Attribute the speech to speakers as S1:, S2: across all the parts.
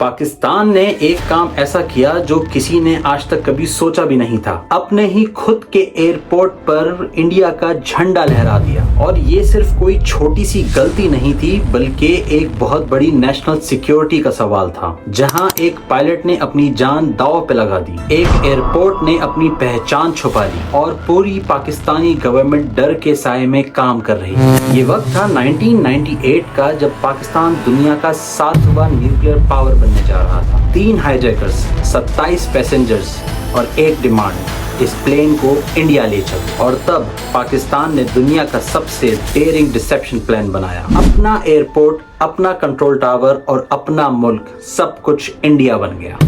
S1: पाकिस्तान ने एक काम ऐसा किया जो किसी ने आज तक कभी सोचा भी नहीं था। अपने ही खुद के एयरपोर्ट पर इंडिया का झंडा लहरा दिया। और ये सिर्फ कोई छोटी सी गलती नहीं थी, बल्कि एक बहुत बड़ी नेशनल सिक्योरिटी का सवाल था, जहां एक पायलट ने अपनी जान दांव पे लगा दी, एक एयरपोर्ट ने अपनी पहचान छुपा ली और पूरी पाकिस्तानी गवर्नमेंट डर के साए में काम कर रही है। ये वक्त था 1998 का, जब पाकिस्तान दुनिया का 7वां न्यूक्लियर पावर बनने जा रहा था। 3 हाईजैकर्स, 27 पैसेंजर्स और एक डिमांड, इस प्लेन को इंडिया ले चलो। और तब पाकिस्तान ने दुनिया का सबसे डेयरिंग डिसेप्शन प्लान बनाया। अपना एयरपोर्ट, अपना कंट्रोल टावर और अपना मुल्क, सब कुछ इंडिया बन गया।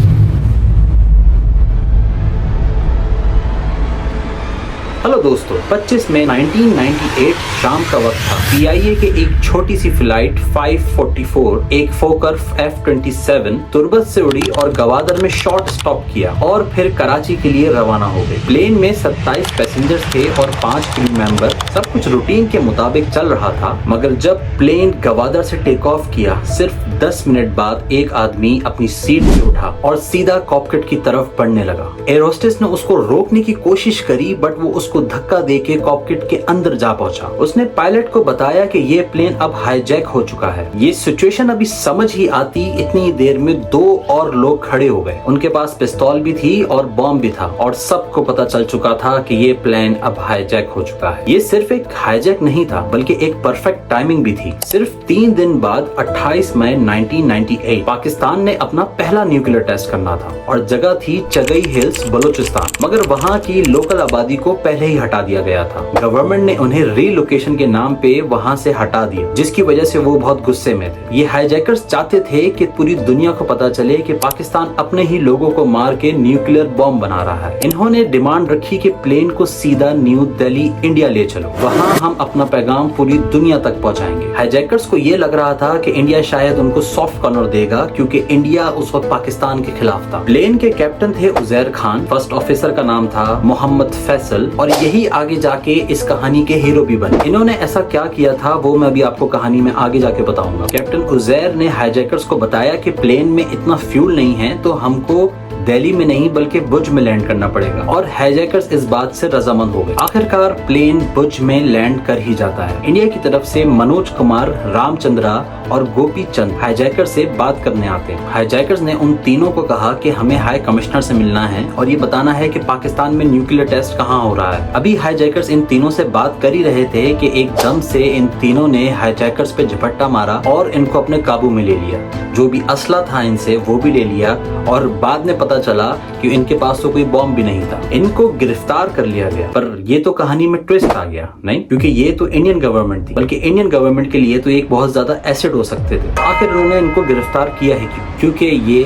S1: हेलो दोस्तों, 25 मई 1998 शाम का वक्त था। PIA के एक छोटी सी फ्लाइट 544 एक फोकर F-27 तुर्बत से उड़ी और गवादर में शॉर्ट स्टॉप किया और फिर कराची के लिए रवाना हो गई। प्लेन में 27 पैसेंजर्स थे और 5 क्रू मेंबर। सब कुछ रूटीन के मुताबिक चल रहा था, मगर जब प्लेन गवादर से टेक ऑफ किया, सिर्फ 10 मिनट बाद एक आदमी अपनी सीट से उठा और सीधा कॉकपिट की तरफ बढ़ने लगा। एयर होस्टेस ने उसको रोकने की कोशिश करी, बट वो उसको धक्का देके कॉकपिट के अंदर जा पहुंचा। उसने पायलट को बताया कि ये प्लेन अब हाईजैक हो चुका है। ये सिचुएशन अभी समझ ही आती, इतनी देर में 2 और लोग खड़े हो गए। उनके पास पिस्तौल भी थी और बॉम्ब भी था, और सबको पता चल चुका था कि ये प्लेन अब हाईजैक हो चुका है। ये सिर्फ एक हाईजैक नहीं था, बल्कि एक परफेक्ट टाइमिंग भी थी। सिर्फ 3 दिन बाद 28 मई 1998 पाकिस्तान ने अपना पहला न्यूक्लियर टेस्ट करना था, और जगह थी चगई हिल्स, बलूचिस्तान। मगर वहाँ की लोकल आबादी को पहले ही हटा दिया गया था। गवर्नमेंट ने उन्हें रीलोकेशन के नाम पे वहां से हटा दिया, जिसकी वजह से वो बहुत गुस्से में थे। ये हाईजैकर्स चाहते थे कि पूरी दुनिया को पता चले कि पाकिस्तान अपने ही लोगों को मार के न्यूक्लियर बॉम्ब बना रहा है। इन्होंने डिमांड रखी कि प्लेन को सीधा न्यू दिल्ली इंडिया ले चलो, वहां हम अपना पैगाम पूरी दुनिया तक पहुंचाएंगे। हाईजैकर्स को ये लग रहा था कि इंडिया शायद उनको सॉफ्ट कॉर्नर देगा, क्योंकि इंडिया उस वक्त पाकिस्तान के खिलाफ था। प्लेन के कैप्टन थे उजैर खान, फर्स्ट ऑफिसर का नाम था मोहम्मद फैसल, और यही आगे जाके इस कहानी के हीरो भी बने। इन्होंने ऐसा क्या किया था वो मैं अभी आपको कहानी में आगे जाके बताऊंगा। कैप्टन उजैर ने हाईजैकर्स को बताया कि प्लेन में इतना फ्यूल नहीं है, तो हमको दिल्ली में नहीं बल्कि भुज में लैंड करना पड़ेगा। और हाईजैकर्स इस बात से रजामंद हो गए। आखिरकार प्लेन भुज में लैंड कर ही जाता है। इंडिया की तरफ से मनोज कुमार, रामचंद्रा और गोपी चंद हाईजैकर से बात करने आते हैं। हाईजैकर्स ने उन तीनों को कहा कि हमें हाई कमिश्नर से मिलना है और ये बताना है कि पाकिस्तान में न्यूक्लियर टेस्ट कहाँ हो रहा है। अभी हाईजैकर्स इन तीनों से बात कर ही रहे थे कि एकदम से इन तीनों ने हाईजैकर्स पे झपट्टा मारा और इनको अपने काबू में ले लिया। जो भी असला था इनसे वो भी ले लिया, और बाद में पता चला कि इनके पास तो कोई बॉम्ब भी नहीं था। इनको गिरफ्तार कर लिया गया। पर ये तो कहानी में ट्विस्ट आ गया, नहीं, क्योंकि ये तो इंडियन गवर्नमेंट थी, बल्कि इंडियन गवर्नमेंट के लिए तो एक बहुत ज्यादा एसेट हो सकते थे। आखिर उन्होंने इनको गिरफ्तार किया है क्यों? क्योंकि ये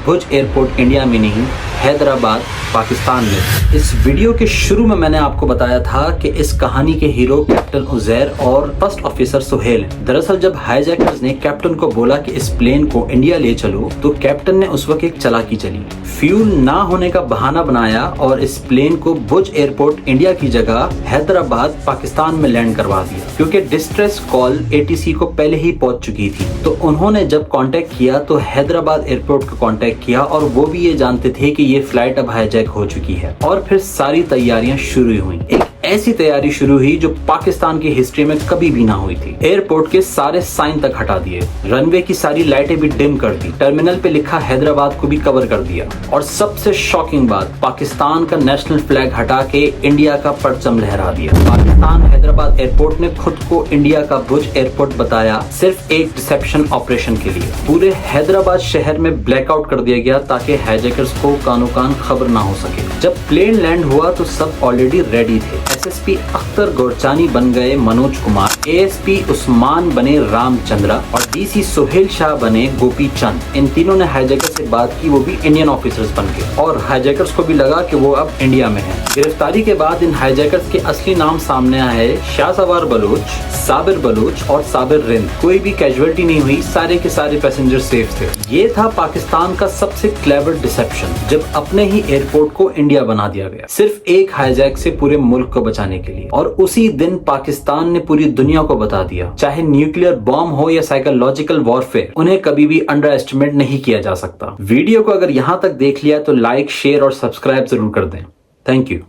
S1: भुज एयरपोर्ट इंडिया में नहीं, हैदराबाद पाकिस्तान में। इस वीडियो के शुरू में मैंने आपको बताया था कि इस कहानी के हीरो कैप्टन उजैर और फर्स्ट ऑफिसर सुहेल। दरअसल जब हाईजैकर्स ने कैप्टन को बोला कि इस प्लेन को इंडिया ले चलो, तो कैप्टन ने उस वक्त एक चालाकी चली। फ्यूल ना होने का बहाना बनाया और इस प्लेन को भुज एयरपोर्ट इंडिया की जगह हैदराबाद पाकिस्तान में लैंड करवा दिया, क्योंकि डिस्ट्रेस कॉल ATC को पहले ही पहुंच चुकी थी। तो उन्होंने जब कांटेक्ट किया तो हैदराबाद एयरपोर्ट को कांटेक्ट किया, और वो भी ये जानते थे कि ये फ्लाइट अब हाईजैक हो चुकी है। और फिर सारी तैयारियां शुरू हुई। एक ऐसी तैयारी शुरू हुई जो पाकिस्तान की हिस्ट्री में कभी भी ना हुई थी। एयरपोर्ट के सारे साइन तक हटा दिए, रनवे की सारी लाइटें भी डिम कर दी, टर्मिनल पे लिखा हैदराबाद को भी कवर कर दिया, और सबसे शॉकिंग बात, पाकिस्तान का नेशनल फ्लैग हटा के इंडिया का परचम लहरा दिया। पाकिस्तान हैदराबाद एयरपोर्ट ने खुद को इंडिया का भुज एयरपोर्ट बताया, सिर्फ एक डिसेप्शन ऑपरेशन के लिए। पूरे हैदराबाद शहर में ब्लैकआउट कर दिया गया ताकि हाईजैकर्स को कानो कान खबर ना हो सके। जब प्लेन लैंड हुआ तो सब ऑलरेडी रेडी थे। SSP अख्तर गोरचानी बन गए मनोज कुमार, ASP उस्मान बने रामचंद्रा, और DC सुहेल शाह बने गोपी चंद। इन तीनों ने हाईजैकर से बात की, वो भी इंडियन ऑफिसर्स बन के, और हाईजैकर्स को भी लगा कि वो अब इंडिया में है। गिरफ्तारी के बाद इन हाईजैकर्स के असली नाम सामने आए, शाहसवार बलूच, साबिर बलूच और साबिर रिंद। कोई भी कैजुअलिटी नहीं हुई, सारे के सारे पैसेंजर सेफ थे। یہ تھا پاکستان کا سب سے کلیور ڈسپشن، جب اپنے ہی ایئرپورٹ کو انڈیا بنا دیا گیا صرف ایک ہائی جیک سے پورے ملک کو بچانے کے لیے، اور اسی دن پاکستان نے پوری دنیا کو بتا دیا چاہے نیوکلیئر بام ہو یا سائیکولوجیکل وارفیئر، انہیں کبھی بھی انڈر ایسٹیمیٹ نہیں کیا جا سکتا۔ ویڈیو کو اگر یہاں تک دیکھ لیا تو لائک، شیئر اور سبسکرائب ضرور کر دیں۔ Thank you.